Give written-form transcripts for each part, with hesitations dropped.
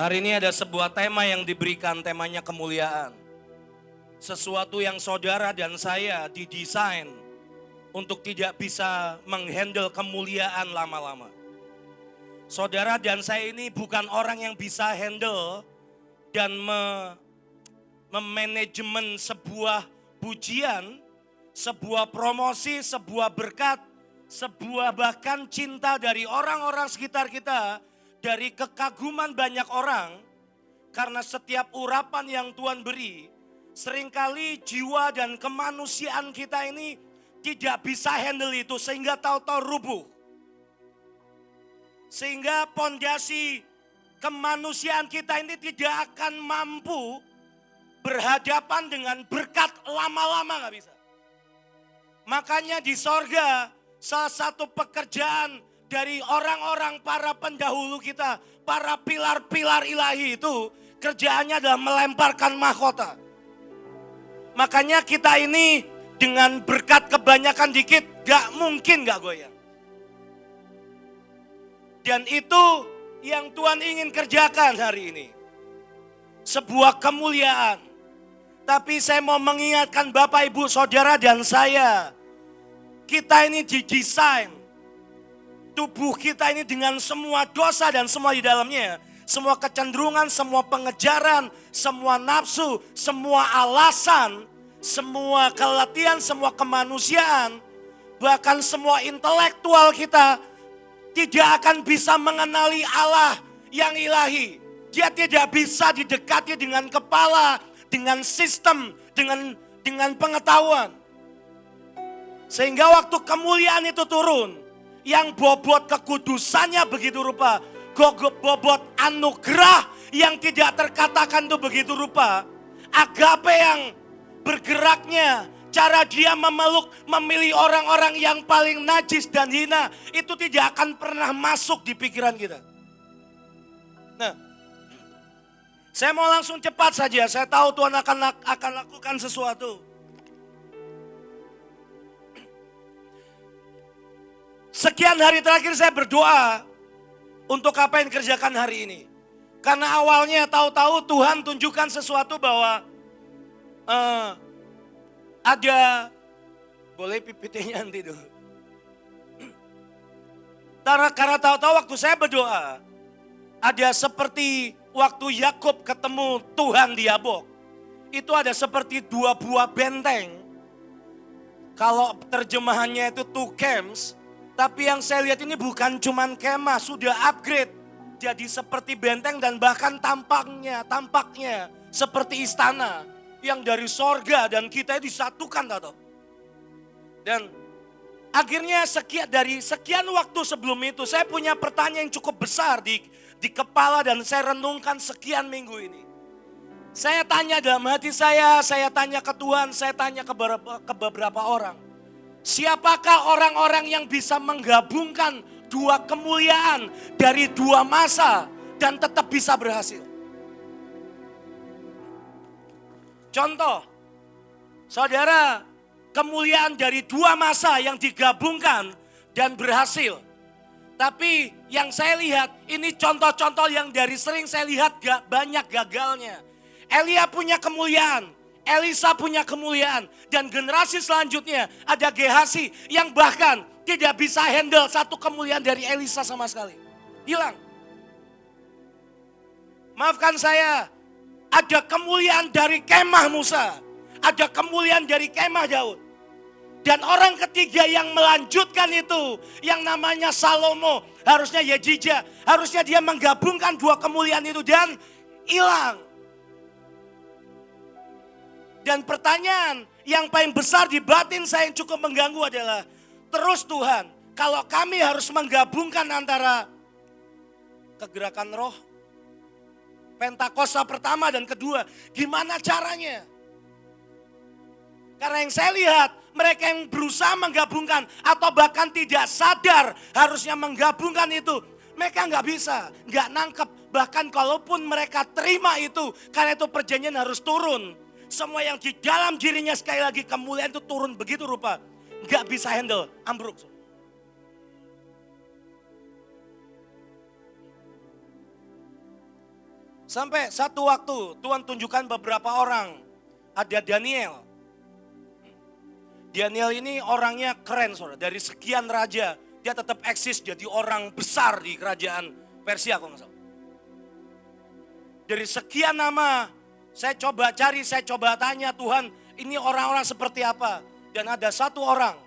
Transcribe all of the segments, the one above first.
Hari ini ada sebuah tema yang diberikan, temanya kemuliaan. Sesuatu yang saudara dan saya didesain untuk tidak bisa menghandle kemuliaan lama-lama. Saudara dan saya ini bukan orang yang bisa handle dan memanajemen sebuah pujian, sebuah promosi, sebuah berkat, sebuah bahkan cinta dari orang-orang sekitar kita, dari kekaguman banyak orang. Karena setiap urapan yang Tuhan beri, seringkali jiwa dan kemanusiaan kita ini tidak bisa handle itu sehingga tahu-tahu rubuh. Sehingga pondasi kemanusiaan kita ini tidak akan mampu berhadapan dengan berkat lama-lama, gak bisa. Makanya di sorga salah satu pekerjaan dari orang-orang para pendahulu kita, para pilar-pilar ilahi itu, kerjaannya adalah melemparkan mahkota. Makanya kita ini dengan berkat kebanyakan dikit gak mungkin gak goyang. Dan itu yang Tuhan ingin kerjakan hari ini. Sebuah kemuliaan. Tapi saya mau mengingatkan Bapak, Ibu, Saudara dan saya. Kita ini didesain. Tubuh kita ini dengan semua dosa dan semua di dalamnya. Semua kecenderungan, semua pengejaran, semua nafsu, semua alasan, semua keletihan, semua kemanusiaan. Bahkan semua intelektual kita tidak akan bisa mengenali Allah yang ilahi. Dia tidak bisa didekati dengan kepala, dengan sistem, dengan pengetahuan. Sehingga waktu kemuliaan itu turun, yang bobot kekudusannya begitu rupa, bobot anugerah yang tidak terkatakan itu begitu rupa, agape yang bergeraknya, cara dia memilih orang-orang yang paling najis dan hina, itu tidak akan pernah masuk di pikiran kita. Nah, saya mau langsung cepat saja. Saya tahu Tuhan akan lakukan sesuatu. Sekian hari terakhir saya berdoa untuk apa yang dikerjakan hari ini. Karena awalnya tahu-tahu Tuhan tunjukkan sesuatu bahwa ada, boleh PPT-nya nanti dulu. Karena tahu-tahu waktu saya berdoa, ada seperti waktu Yakub ketemu Tuhan di Yabok. Itu ada seperti dua buah benteng. Kalau terjemahannya itu two camps, tapi yang saya lihat ini bukan cuman kemah, sudah upgrade. Jadi seperti benteng dan bahkan tampaknya seperti istana. Yang dari sorga dan kita disatukan, tahu. Dan akhirnya dari sekian waktu sebelum itu saya punya pertanyaan yang cukup besar di kepala dan saya renungkan sekian minggu ini. Saya tanya dalam hati saya tanya ke Tuhan, saya tanya ke beberapa orang. Siapakah orang-orang yang bisa menggabungkan dua kemuliaan dari dua masa dan tetap bisa berhasil? Contoh, saudara, kemuliaan dari dua masa yang digabungkan dan berhasil. Tapi yang saya lihat, ini contoh-contoh yang dari sering saya lihat banyak gagalnya. Elia punya kemuliaan, Elisa punya kemuliaan. Dan generasi selanjutnya ada Gehasi yang bahkan tidak bisa handle satu kemuliaan dari Elisa sama sekali. Hilang. Maafkan saya. Ada kemuliaan dari kemah Musa. Ada kemuliaan dari kemah Daud. Dan orang ketiga yang melanjutkan itu, yang namanya Salomo, harusnya Yejija. Harusnya dia menggabungkan dua kemuliaan itu dan hilang. Dan pertanyaan yang paling besar di batin saya yang cukup mengganggu adalah, terus Tuhan, kalau kami harus menggabungkan antara kegerakan roh, Pentakosta pertama dan kedua, gimana caranya? Karena yang saya lihat, mereka yang berusaha menggabungkan atau bahkan tidak sadar harusnya menggabungkan itu, mereka nggak bisa, nggak nangkep. Bahkan kalaupun mereka terima itu, karena itu perjanjian harus turun. Semua yang di dalam dirinya sekali lagi kemuliaan itu turun begitu rupa, nggak bisa handle, ambruk. Sampai satu waktu Tuhan tunjukkan beberapa orang. Ada Daniel. Daniel ini orangnya keren, saudara. Dari sekian raja, dia tetap eksis jadi orang besar di kerajaan Persia, kalau nggak salah. Dari sekian nama, saya coba cari, saya coba tanya Tuhan, ini orang-orang seperti apa? Dan ada satu orang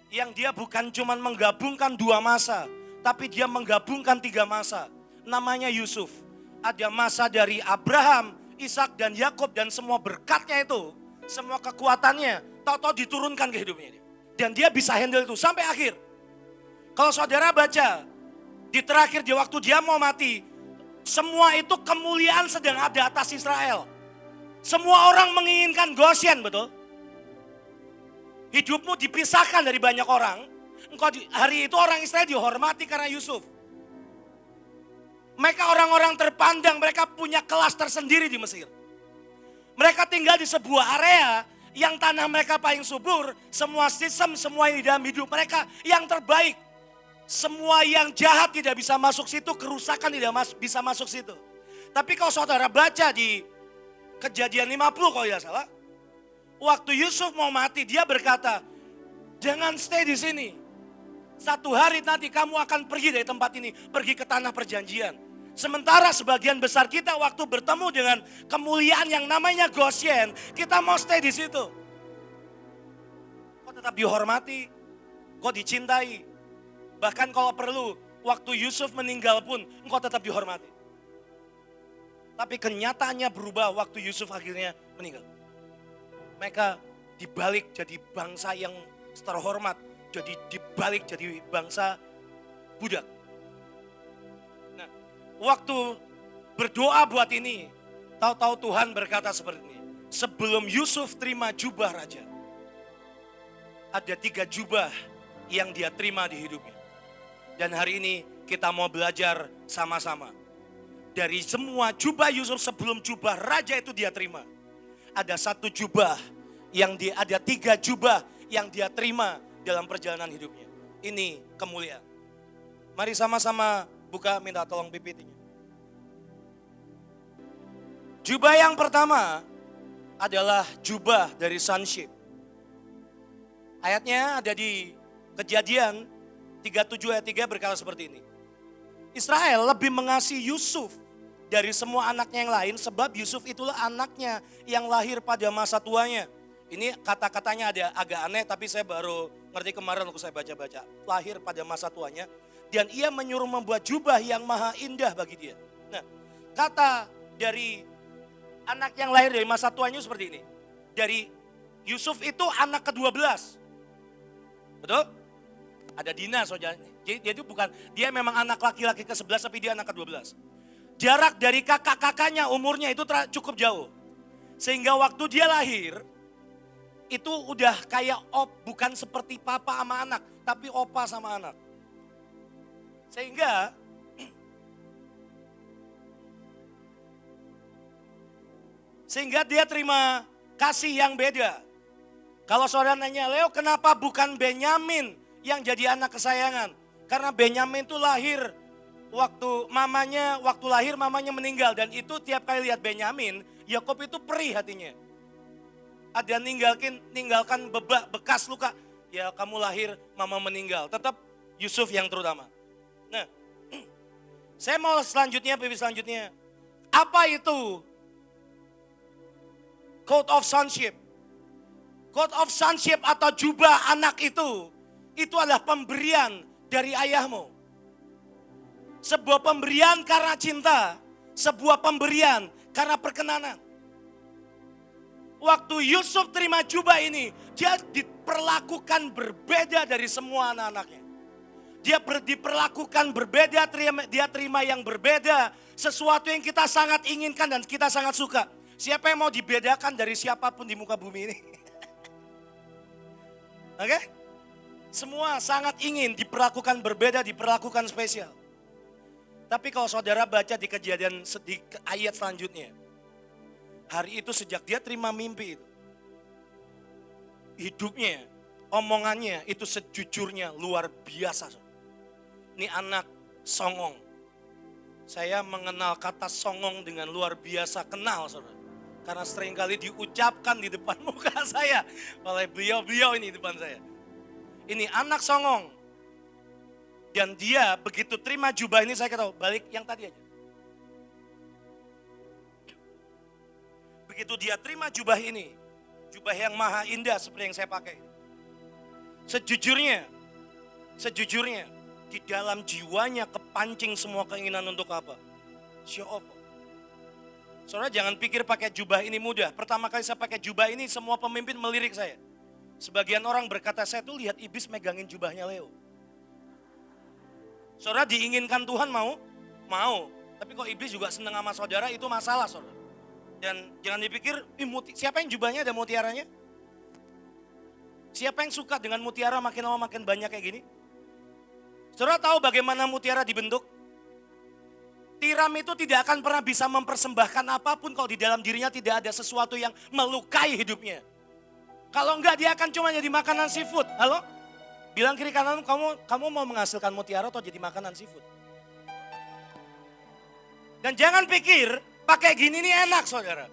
yang dia bukan cuma menggabungkan 2 masa, tapi dia menggabungkan 3 masa. Namanya Yusuf. Ada masa dari Abraham, Ishak dan Yakub dan semua berkatnya itu, semua kekuatannya, tahu-tahu diturunkan ke hidupnya. Dan dia bisa handle itu sampai akhir. Kalau saudara baca, di terakhir di waktu dia mau mati, semua itu kemuliaan sedang ada atas Israel. Semua orang menginginkan Goshen, betul? Hidupmu dipisahkan dari banyak orang. Engkau hari itu orang Israel dihormati karena Yusuf. Mereka orang-orang terpandang, mereka punya kelas tersendiri di Mesir. Mereka tinggal di sebuah area yang tanah mereka paling subur, semua sistem, semua yang di dalam hidup mereka yang terbaik. Semua yang jahat tidak bisa masuk situ, kerusakan tidak bisa masuk situ. Tapi kalau saudara baca di Kejadian 50 kalau tidak salah, waktu Yusuf mau mati, dia berkata, jangan stay di sini. Satu hari nanti kamu akan pergi dari tempat ini, pergi ke tanah perjanjian. Sementara sebagian besar kita waktu bertemu dengan kemuliaan yang namanya Goshen, kita mau stay di situ. Kau tetap dihormati, kau dicintai. Bahkan kalau perlu, waktu Yusuf meninggal pun, engkau tetap dihormati. Tapi kenyataannya berubah waktu Yusuf akhirnya meninggal. Mereka dibalik jadi bangsa yang terhormat, jadi dibalik jadi bangsa budak. Waktu berdoa buat ini, tahu-tahu Tuhan berkata seperti ini. Sebelum Yusuf terima jubah raja, ada 3 jubah yang dia terima di hidupnya. Dan hari ini kita mau belajar sama-sama. Dari semua jubah Yusuf sebelum jubah raja itu dia terima. Ada 1 jubah yang ada 3 jubah yang dia terima dalam perjalanan hidupnya. Ini kemuliaan. Mari sama-sama buka, minta tolong PPT-nya. Jubah yang pertama adalah jubah dari sonship. Ayatnya ada di Kejadian 37 ayat 3 berkata seperti ini. Israel lebih mengasihi Yusuf dari semua anaknya yang lain sebab Yusuf itulah anaknya yang lahir pada masa tuanya. Ini kata-katanya ada agak aneh tapi saya baru ngerti kemarin waktu saya baca-baca. Lahir pada masa tuanya. Dan ia menyuruh membuat jubah yang maha indah bagi dia. Nah, kata dari anak yang lahir dari masa tuanya seperti ini. Dari Yusuf itu anak ke-12. Betul? Ada Dina saudara. Jadi dia itu bukan, dia memang anak laki-laki ke-11 tapi dia anak ke-12. Jarak dari kakak-kakaknya umurnya itu cukup jauh. Sehingga waktu dia lahir, itu udah kayak bukan seperti papa sama anak, tapi opa sama anak. Sehingga dia terima kasih yang beda. Kalau saudara nanya, Leo kenapa bukan Benyamin yang jadi anak kesayangan? Karena Benyamin itu lahir waktu lahir mamanya meninggal. Dan itu tiap kali lihat Benyamin, Yakub itu perih hatinya. Ada ninggalkan bekas luka. Ya kamu lahir, mama meninggal. Tetap Yusuf yang terutama. Nah, saya mau selanjutnya. Apa itu Coat of Sonship? Coat of Sonship atau jubah anak itu adalah pemberian dari ayahmu. Sebuah pemberian karena cinta, sebuah pemberian karena perkenanan. Waktu Yusuf terima jubah ini, dia diperlakukan berbeda dari semua anak-anaknya. Dia diperlakukan berbeda, dia terima yang berbeda. Sesuatu yang kita sangat inginkan dan kita sangat suka. Siapa yang mau dibedakan dari siapapun di muka bumi ini? Oke? Semua sangat ingin diperlakukan berbeda, diperlakukan spesial. Tapi kalau saudara baca di Kejadian di ayat selanjutnya. Hari itu sejak dia terima mimpi itu. Hidupnya, omongannya itu sejujurnya luar biasa. Ini anak songong. Saya mengenal kata songong dengan luar biasa kenal, saudara. Karena seringkali diucapkan di depan muka saya oleh beliau-beliau ini di depan saya. Ini anak songong. Dan dia begitu terima jubah ini, saya ketahui balik yang tadi aja. Begitu dia terima jubah ini, jubah yang maha indah seperti yang saya pakai. Sejujurnya, di dalam jiwanya kepancing semua keinginan untuk apa? Show off. Saudara jangan pikir pakai jubah ini mudah. Pertama kali saya pakai jubah ini semua pemimpin melirik saya. Sebagian orang berkata saya tuh lihat iblis megangin jubahnya Leo. Saudara diinginkan Tuhan mau? Mau. Tapi kok iblis juga seneng sama saudara itu masalah saudara. Dan jangan dipikir siapa yang jubahnya ada mutiaranya? Siapa yang suka dengan mutiara makin lama makin banyak kayak gini? Saudara tahu bagaimana mutiara dibentuk? Tiram itu tidak akan pernah bisa mempersembahkan apapun kalau di dalam dirinya tidak ada sesuatu yang melukai hidupnya. Kalau enggak dia akan cuma jadi makanan seafood. Halo? Bilang kiri kanan kamu mau menghasilkan mutiara atau jadi makanan seafood. Dan jangan pikir pakai gini nih enak saudara.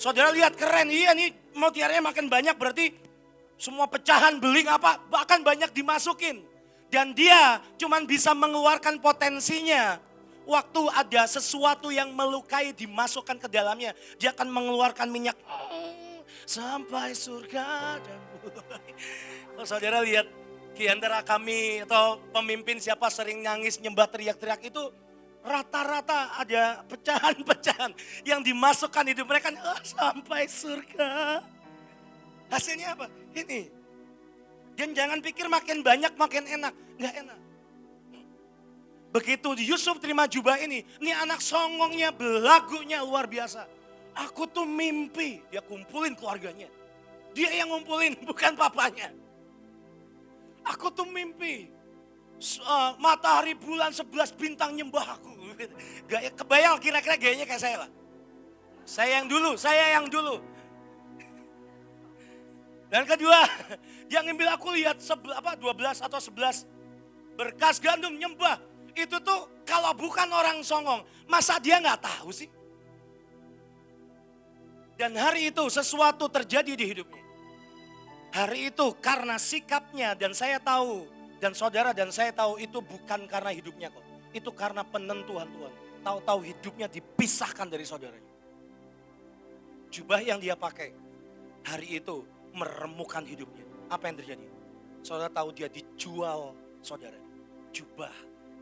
Saudara lihat keren, iya nih mutiaranya makin banyak berarti semua pecahan beling apa akan banyak dimasukin. Dan dia cuma bisa mengeluarkan potensinya. Waktu ada sesuatu yang melukai dimasukkan ke dalamnya, dia akan mengeluarkan minyak sampai surga dan bumi. Kalau saudara lihat di antara kami atau pemimpin siapa sering nangis, nyembah, teriak-teriak itu rata-rata ada pecahan-pecahan yang dimasukkan hidup mereka sampai surga. Hasilnya apa? Ini. Dan jangan pikir makin banyak makin enak, nggak enak. Begitu Yusuf terima jubah ini anak songongnya belagunya luar biasa. Aku tuh mimpi, dia kumpulin keluarganya. Dia yang ngumpulin, bukan papanya. Aku tuh mimpi, matahari bulan 11 bintang nyembah aku. Gaya, kebayang kira-kira gayanya kayak saya lah. Saya yang dulu. Dan kedua, dia ngambil aku lihat 12 atau 11 berkas gandum nyembah. Itu tuh kalau bukan orang songong, masa dia nggak tahu sih? Dan hari itu sesuatu terjadi di hidupnya. Hari itu karena sikapnya dan saya tahu, dan saudara dan saya tahu itu bukan karena hidupnya kok. Itu karena penentuan Tuhan. Tahu-tahu hidupnya dipisahkan dari saudaranya. Jubah yang dia pakai hari itu meremukan hidupnya. Apa yang terjadi? Saudara tahu dia dijual saudara. Jubah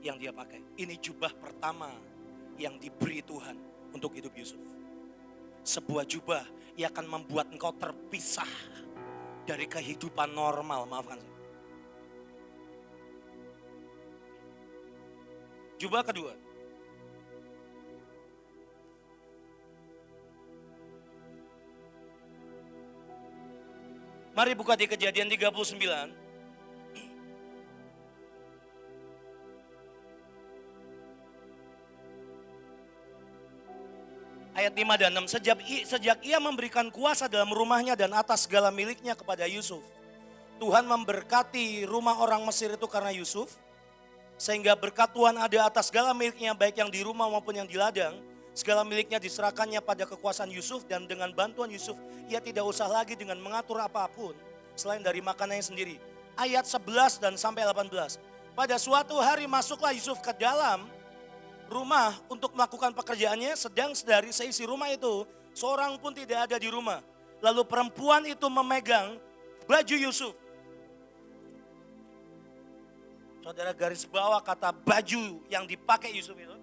yang dia pakai. Ini jubah pertama yang diberi Tuhan untuk hidup Yusuf. Sebuah jubah yang akan membuat engkau terpisah dari kehidupan normal. Maafkan saya. Jubah kedua. Mari buka di Kejadian 39. Ayat 5 dan 6, sejak ia memberikan kuasa dalam rumahnya dan atas segala miliknya kepada Yusuf. Tuhan memberkati rumah orang Mesir itu karena Yusuf. Sehingga berkat Tuhan ada atas segala miliknya baik yang di rumah maupun yang di ladang. Segala miliknya diserahkannya pada kekuasaan Yusuf dan dengan bantuan Yusuf ia tidak usah lagi dengan mengatur apapun selain dari makanannya sendiri. Ayat 11 dan sampai 18. Pada suatu hari masuklah Yusuf ke dalam rumah untuk melakukan pekerjaannya, sedang dari seisi rumah itu seorang pun tidak ada di rumah. Lalu perempuan itu memegang baju Yusuf. Saudara garis bawah kata baju yang dipakai Yusuf itu.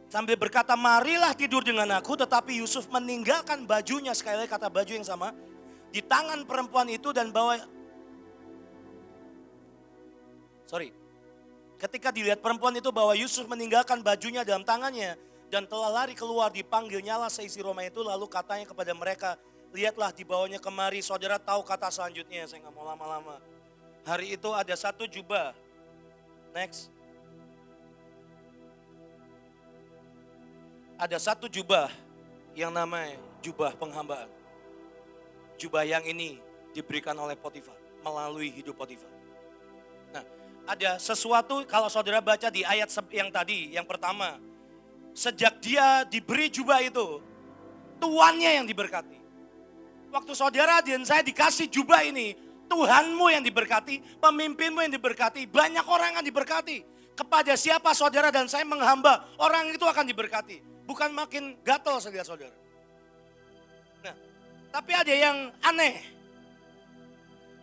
Sambil berkata, marilah tidur dengan aku, tetapi Yusuf meninggalkan bajunya, sekali lagi kata baju yang sama, di tangan perempuan itu dan bawa. Ketika dilihat perempuan itu bahwa Yusuf meninggalkan bajunya dalam tangannya dan telah lari keluar, dipanggilnyalah seisi rumah itu, lalu katanya kepada mereka, lihatlah dibawanya kemari. Saudara tahu kata selanjutnya, saya gak mau lama-lama. Hari itu ada satu jubah. Next. Ada satu jubah yang namanya jubah penghambaan. Jubah yang ini diberikan oleh Potifar melalui hidup Potifar. Nah, ada sesuatu kalau saudara baca di ayat yang tadi, yang pertama. Sejak dia diberi jubah itu, tuannya yang diberkati. Waktu saudara dan saya dikasih jubah ini, Tuhanmu yang diberkati, pemimpinmu yang diberkati, banyak orang yang diberkati. Kepada siapa saudara dan saya menghamba, orang itu akan diberkati. Bukan makin gatel saudara. Nah, tapi ada yang aneh.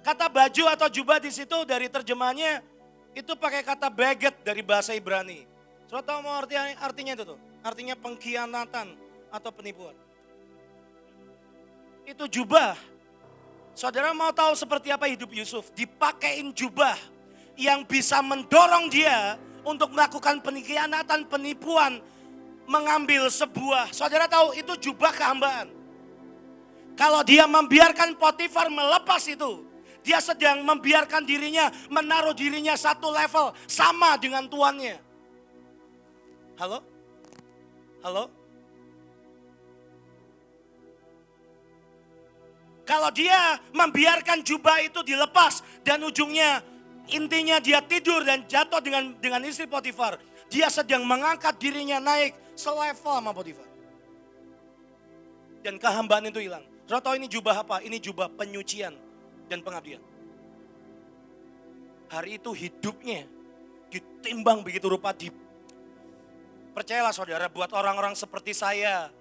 Kata baju atau jubah di situ dari terjemahannya itu pakai kata beget dari bahasa Ibrani. Saudara tahu mau artinya itu tuh? Artinya pengkhianatan atau penipuan. Itu jubah. Saudara mau tahu seperti apa hidup Yusuf? Dipakein jubah yang bisa mendorong dia untuk melakukan pengkhianatan, penipuan, mengambil sebuah. Saudara tahu itu jubah kehambaan. Kalau dia membiarkan Potifar melepas itu, dia sedang membiarkan dirinya, menaruh dirinya satu level sama dengan tuannya. Halo? Halo? Kalau dia membiarkan jubah itu dilepas dan ujungnya intinya dia tidur dan jatuh dengan istri Potifar, dia sedang mengangkat dirinya naik selevel sama Potifar. Dan kehambaan itu hilang. Saudara tahu ini jubah apa? Ini jubah penyucian dan pengabdian. Hari itu hidupnya ditimbang begitu rupa. Percayalah saudara, buat orang-orang seperti saya,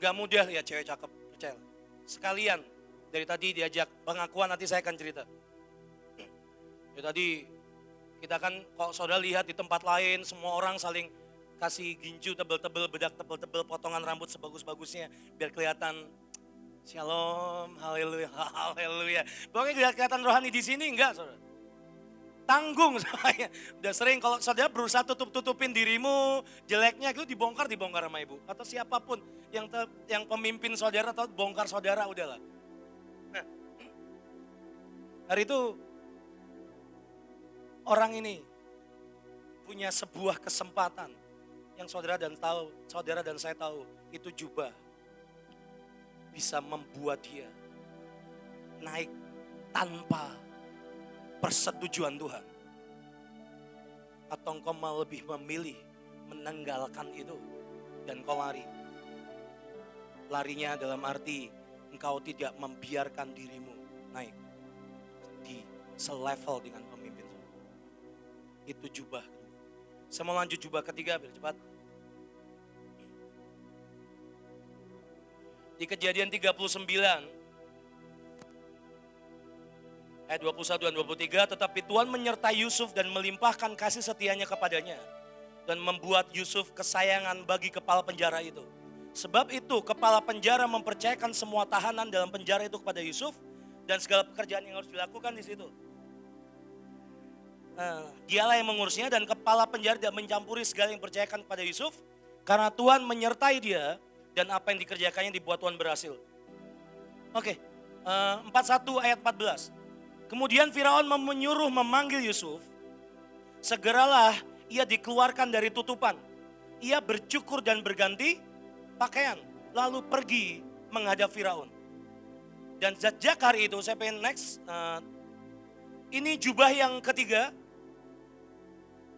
gak mudah ya cewek cakep, percayalah. Sekalian, dari tadi diajak pengakuan, nanti saya akan cerita. Ya tadi kita kan kalau saudara lihat di tempat lain, semua orang saling kasih ginju tebel-tebel, bedak tebel-tebel, potongan rambut sebagus-bagusnya, biar kelihatan shalom, haleluya, haleluya. Pokoknya kelihatan rohani di sini enggak saudara. Tanggung soalnya. Udah sering kalau saudara berusaha tutupin dirimu, jeleknya itu dibongkar sama ibu. Atau siapapun yang pemimpin saudara atau bongkar saudara udahlah. Nah, hari itu orang ini punya sebuah kesempatan yang saudara dan saya tahu itu jubah bisa membuat dia naik tanpa persetujuan Tuhan. Atau engkau lebih memilih menanggalkan itu dan kau lari. Larinya dalam arti engkau tidak membiarkan dirimu naik di selevel dengan pemimpin. Itu jubah kedua. Saya mau lanjut jubah ketiga biar cepat. Di Kejadian 39 ayat 21 dan 23, tetapi Tuhan menyertai Yusuf dan melimpahkan kasih setianya kepadanya dan membuat Yusuf kesayangan bagi kepala penjara itu. Sebab itu kepala penjara mempercayakan semua tahanan dalam penjara itu kepada Yusuf dan segala pekerjaan yang harus dilakukan di situ. Dialah yang mengurusnya dan kepala penjara tidak mencampuri segala yang dipercayakan kepada Yusuf karena Tuhan menyertai dia dan apa yang dikerjakannya dibuat Tuhan berhasil. Oke, 41 ayat 14. Kemudian Firaun menyuruh memanggil Yusuf. Segeralah ia dikeluarkan dari tutupan. Ia bercukur dan berganti pakaian. Lalu pergi menghadap Firaun. Dan sejak hari itu, saya pengen next. Ini jubah yang ketiga.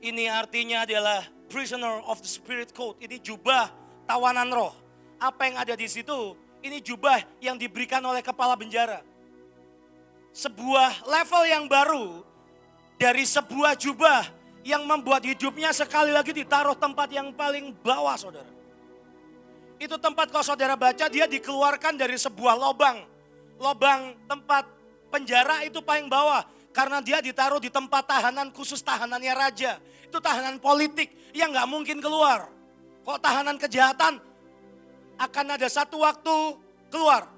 Ini artinya adalah prisoner of the spirit coat. Ini jubah tawanan roh. Apa yang ada di situ? Ini jubah yang diberikan oleh kepala penjara. Sebuah level yang baru dari sebuah jubah yang membuat hidupnya sekali lagi ditaruh tempat yang paling bawah saudara. Itu tempat kalau saudara baca dia dikeluarkan dari sebuah lobang. Lobang tempat penjara itu paling bawah. Karena dia ditaruh di tempat tahanan khusus tahanannya raja. Itu tahanan politik yang gak mungkin keluar. Kalau tahanan kejahatan akan ada satu waktu keluar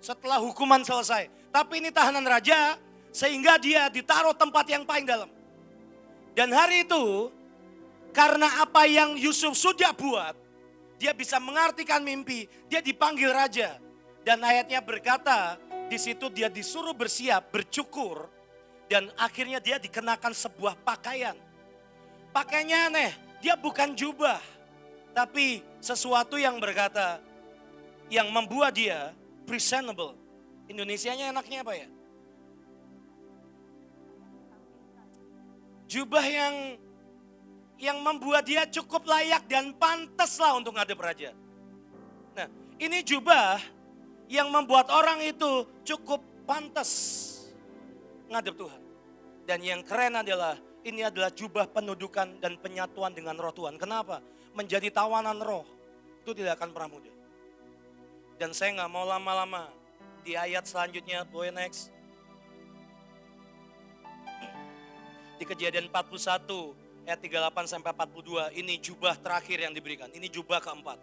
setelah hukuman selesai. Tapi ini tahanan raja sehingga dia ditaruh tempat yang paling dalam. Dan hari itu karena apa yang Yusuf sudah buat, dia bisa mengartikan mimpi, dia dipanggil raja. Dan ayatnya berkata, di situ dia disuruh bersiap, bercukur, dan akhirnya dia dikenakan sebuah pakaian. Pakaiannya aneh, dia bukan jubah, tapi sesuatu yang berkata, yang membuat dia presentable. Indonesianya enaknya apa ya? Jubah yang membuat dia cukup layak dan pantas lah untuk ngadep raja. Nah, ini jubah yang membuat orang itu cukup pantas ngadep Tuhan. Dan yang keren adalah ini adalah jubah pendudukan dan penyatuan dengan roh Tuhan. Kenapa? Menjadi tawanan roh itu tidak akan pernah mudah. Dan saya nggak mau lama-lama. Di ayat selanjutnya, boleh next. Di Kejadian 41 ayat 38 sampai 42, ini jubah terakhir yang diberikan. Ini jubah keempat,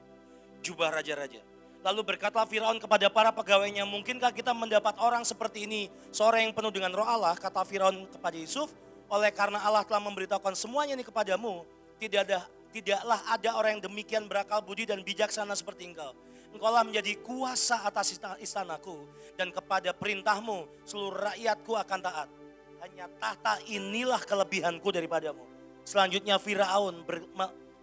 jubah raja-raja. Lalu berkatalah Firaun kepada para pegawainya, mungkinkah kita mendapat orang seperti ini, seorang yang penuh dengan roh Allah? Kata Firaun kepada Yusuf, oleh karena Allah telah memberitahukan semuanya ini kepadamu, tidaklah ada orang yang demikian berakal budi dan bijaksana seperti engkau. Engkaulah menjadi kuasa atas istanaku, dan kepada perintahmu seluruh rakyatku akan taat. Hanya tahta inilah kelebihanku daripadamu. Selanjutnya Firaun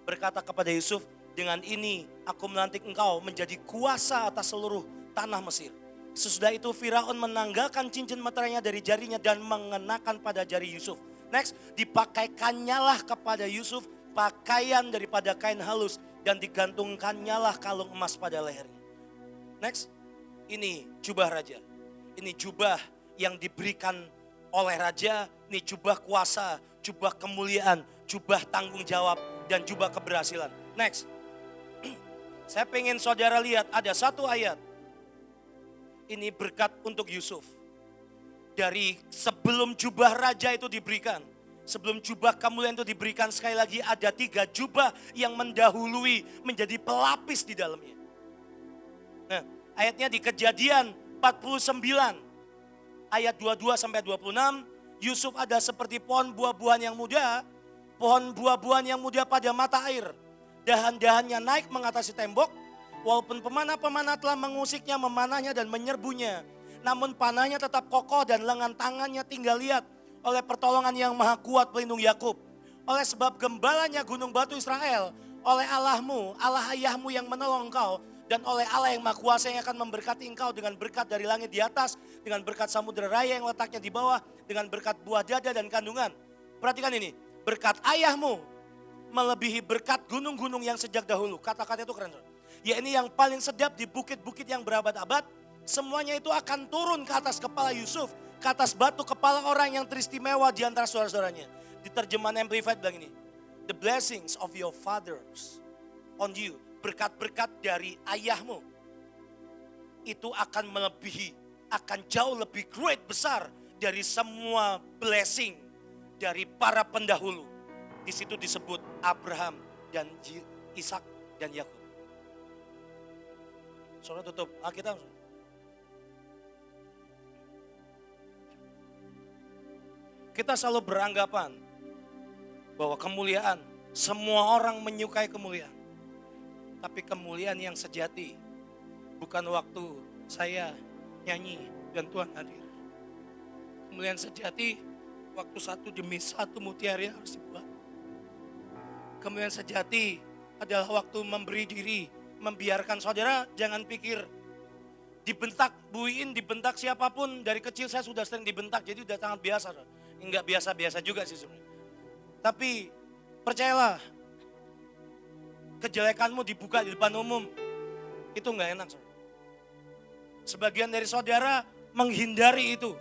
berkata kepada Yusuf, dengan ini aku melantik engkau menjadi kuasa atas seluruh tanah Mesir. Sesudah itu Firaun menanggalkan cincin meterainya dari jarinya dan mengenakan pada jari Yusuf. Next, dipakai-kannya kepada Yusuf pakaian daripada kain halus dan digantungkannya kalung emas pada lehernya. Next, ini jubah raja. Ini jubah yang diberikan oleh raja, ini jubah kuasa, jubah kemuliaan, jubah tanggung jawab, dan jubah keberhasilan. Next, saya pengen saudara lihat ada satu ayat. Ini berkat untuk Yusuf. Dari sebelum jubah raja itu diberikan, sebelum jubah kemuliaan itu diberikan, sekali lagi ada 3 jubah yang mendahului menjadi pelapis di dalamnya. Nah, ayatnya di Kejadian 49. Ayat 22 sampai 26, Yusuf ada seperti pohon buah-buahan yang muda, pohon buah-buahan yang muda pada mata air. Dahan-dahannya naik mengatasi tembok, walaupun pemanah-pemanah telah mengusiknya, memanahnya dan menyerbunya. Namun panahnya tetap kokoh dan lengan tangannya tinggal lihat oleh pertolongan yang maha kuat pelindung Yakub. Oleh sebab gembalanya gunung batu Israel, oleh Allahmu, Allah ayahmu yang menolong engkau, dan oleh Allah yang maha kuasa yang akan memberkati engkau dengan berkat dari langit di atas, dengan berkat samudera raya yang letaknya di bawah, dengan berkat buah dada dan kandungan. Perhatikan ini, berkat ayahmu melebihi berkat gunung-gunung yang sejak dahulu. Kata-kata itu keren. Ya, ini yang paling sedap di bukit-bukit yang berabad-abad. Semuanya itu akan turun ke atas kepala Yusuf, ke atas batu kepala orang yang teristimewa di antara saudara-saudaranya. Di terjemahan Amplified bilang ini, the blessings of your fathers on you. Berkat-berkat dari ayahmu itu akan melebihi, akan jauh lebih great, besar dari semua blessing dari para pendahulu. Di situ disebut Abraham dan Ishak dan Yakub. Saudara tutup Alkitab. Kita selalu beranggapan bahwa kemuliaan, semua orang menyukai kemuliaan. Tapi kemuliaan yang sejati bukan waktu saya nyanyi dan Tuhan hadir. Kemuliaan sejati waktu satu demi satu mutiara harus dibuat. Kemuliaan sejati adalah waktu memberi diri, membiarkan. Saudara jangan pikir dibentak, buin, dibentak siapapun. Dari kecil saya sudah sering dibentak, jadi udah sangat biasa. Enggak biasa-biasa juga sih sebenarnya. Tapi percayalah, kejelekanmu dibuka di depan umum, itu enggak enak. Sebagian dari saudara menghindari itu.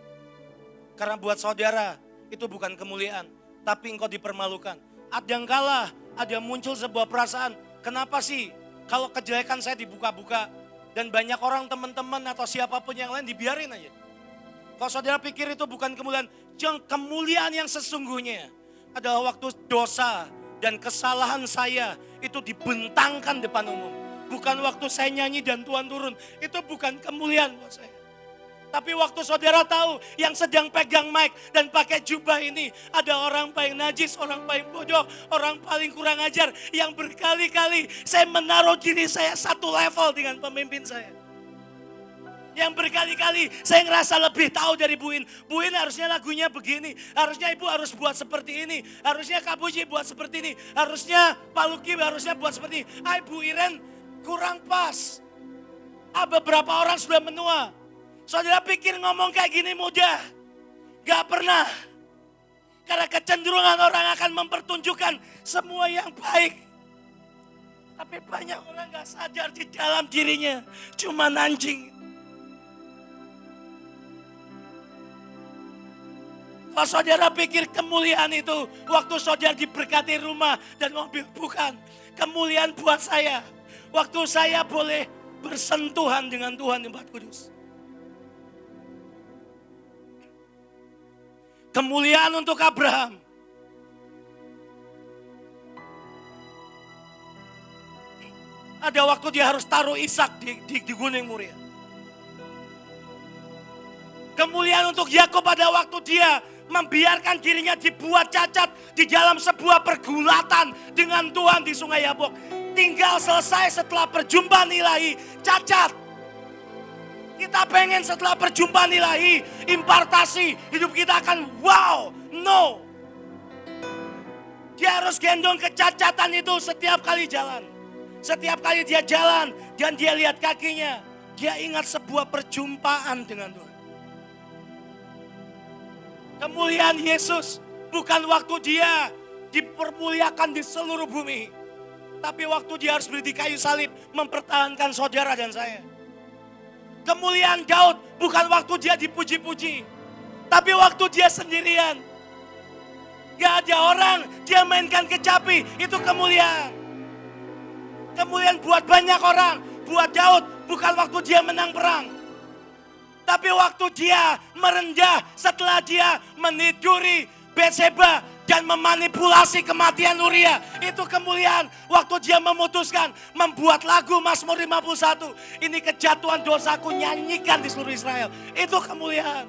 Karena buat saudara itu bukan kemuliaan, tapi engkau dipermalukan. Kadangkala ada muncul sebuah perasaan, kenapa sih kalau kejelekan saya dibuka-buka dan banyak orang, teman-teman atau siapapun yang lain dibiarin aja. Kalau saudara pikir itu bukan kemuliaan, kemuliaan yang sesungguhnya adalah waktu dosa dan kesalahan saya itu dibentangkan depan umum. Bukan waktu saya nyanyi dan Tuhan turun, itu bukan kemuliaan buat saya. Tapi waktu saudara tahu yang sedang pegang mic dan pakai jubah ini ada orang paling najis, orang paling bodoh, orang paling kurang ajar yang berkali-kali saya menaruh diri saya satu level dengan pemimpin saya. Yang berkali-kali saya ngerasa lebih tahu dari Buin. Buin harusnya lagunya begini, harusnya Ibu harus buat seperti ini, harusnya Kak Puji buat seperti ini, harusnya Pak Luki harusnya buat seperti ini. Ibu Iren kurang pas. Beberapa orang sudah menua. Saudara pikir ngomong kayak gini mudah? Gak pernah. Karena kecenderungan orang akan mempertunjukkan semua yang baik. Tapi banyak orang gak sadar di dalam dirinya cuma anjing. Kalau saudara pikir kemuliaan itu waktu saudara diberkati rumah dan mobil, bukan. Kemuliaan buat saya waktu saya boleh bersentuhan dengan Tuhan tempat kudus. Kemuliaan untuk Abraham. Ada waktu dia harus taruh Ishak di Gunung Moria. Kemuliaan untuk Yakub pada waktu dia membiarkan dirinya dibuat cacat di dalam sebuah pergulatan dengan Tuhan di Sungai Yabok. Tinggal selesai setelah perjumpaan ilahi, cacat. Kita pengen setelah perjumpaan ilahi, impartasi, hidup kita akan wow, no. Dia harus gendong kecacatan itu setiap kali jalan. Setiap kali dia jalan dan dia lihat kakinya, dia ingat sebuah perjumpaan dengan Tuhan. Kemuliaan Yesus bukan waktu dia dipermuliakan di seluruh bumi. Tapi waktu dia harus berdiri di kayu salib mempertahankan saudara dan saya. Kemuliaan Daud bukan waktu dia dipuji-puji. Tapi waktu dia sendirian. Gak ada orang, dia mainkan kecapi, itu kemuliaan. Kemuliaan buat banyak orang, buat Daud bukan waktu dia menang perang. Tapi waktu dia merendah setelah dia meniduri Betseba dan memanipulasi kematian Uria. Itu kemuliaan. Waktu dia memutuskan membuat lagu Mazmur 51. Ini kejatuhan dosaku, nyanyikan di seluruh Israel. Itu kemuliaan.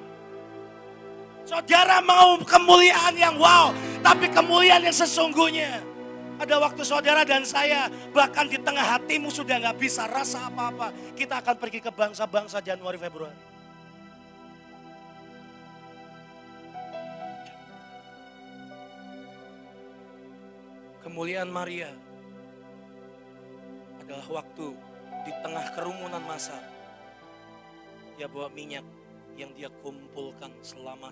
Saudara mau kemuliaan yang wow. Tapi kemuliaan yang sesungguhnya. Ada waktu saudara dan saya bahkan di tengah hatimu sudah gak bisa rasa apa-apa. Kita akan pergi ke bangsa-bangsa Januari Februari. Kemuliaan Maria adalah waktu di tengah kerumunan massa dia bawa minyak yang dia kumpulkan selama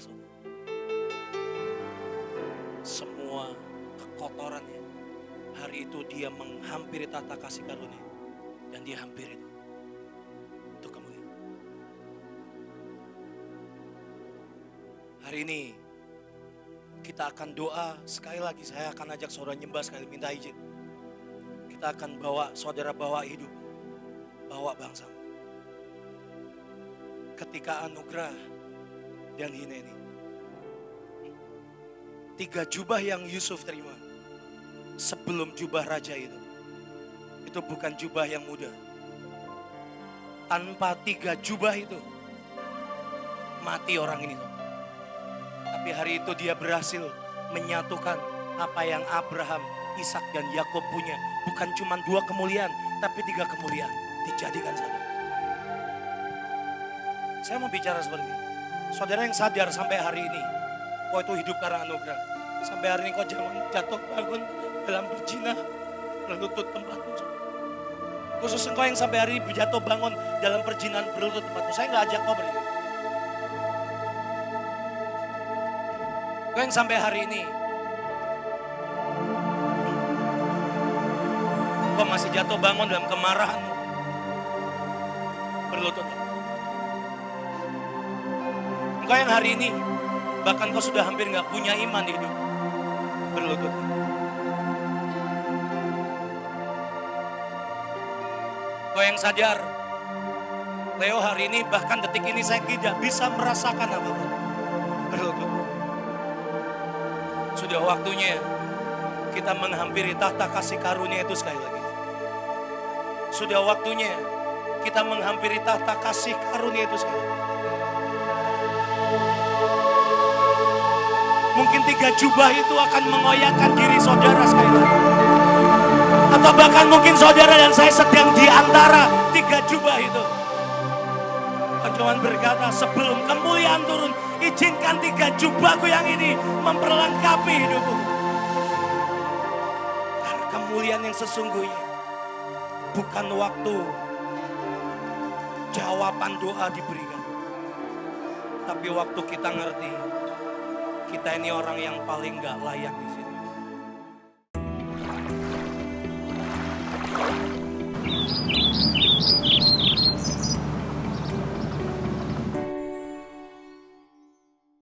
semua kekotorannya. Hari itu dia menghampiri tata kasih karunia dan dia hampiri itu kemuliaan. Hari ini kita akan doa, sekali lagi saya akan ajak saudara nyembah sekali, minta izin. Kita akan saudara bawa hidup, bawa bangsa. Ketika anugerah dan hineni. 3 jubah yang Yusuf terima sebelum jubah raja itu bukan jubah yang mudah. Tanpa 3 jubah itu, mati orang ini. Tapi hari itu dia berhasil menyatukan apa yang Abraham, Ishak dan Yakub punya. Bukan cuma 2 kemuliaan, tapi 3 kemuliaan dijadikan satu. Saya mau bicara seperti ini. Saudara yang sadar sampai hari ini, kau itu hidup karena anugerah. Sampai hari ini kau jangan jatuh bangun dalam berzina, berlutut tempatmu. Khusus engkau yang sampai hari ini jatuh bangun dalam perjinahan berlutut tempatmu. Saya gak ajak kau berdiri. Kau yang sampai hari ini kau masih jatuh bangun dalam kemarahan, berlutut. Engkau yang hari ini bahkan kau sudah hampir gak punya iman di hidup, berlutut. Kau yang sadar, Leo hari ini bahkan detik ini saya tidak bisa merasakan apapun, berlutut. Sudah waktunya kita menghampiri tahta kasih karunia itu sekali lagi. Sudah waktunya kita menghampiri tahta kasih karunia itu sekali lagi. Mungkin 3 jubah itu akan mengoyakkan diri saudara sekali lagi. Atau bahkan mungkin saudara dan saya sedang di antara 3 jubah itu. Tuhan berkata, sebelum kemuliaan turun, izinkan 3 jubahku yang ini memperlengkapi hidupku. Karena kemuliaan yang sesungguhnya bukan waktu jawaban doa diberikan. Tapi waktu kita ngerti, kita ini orang yang paling gak layak di sini.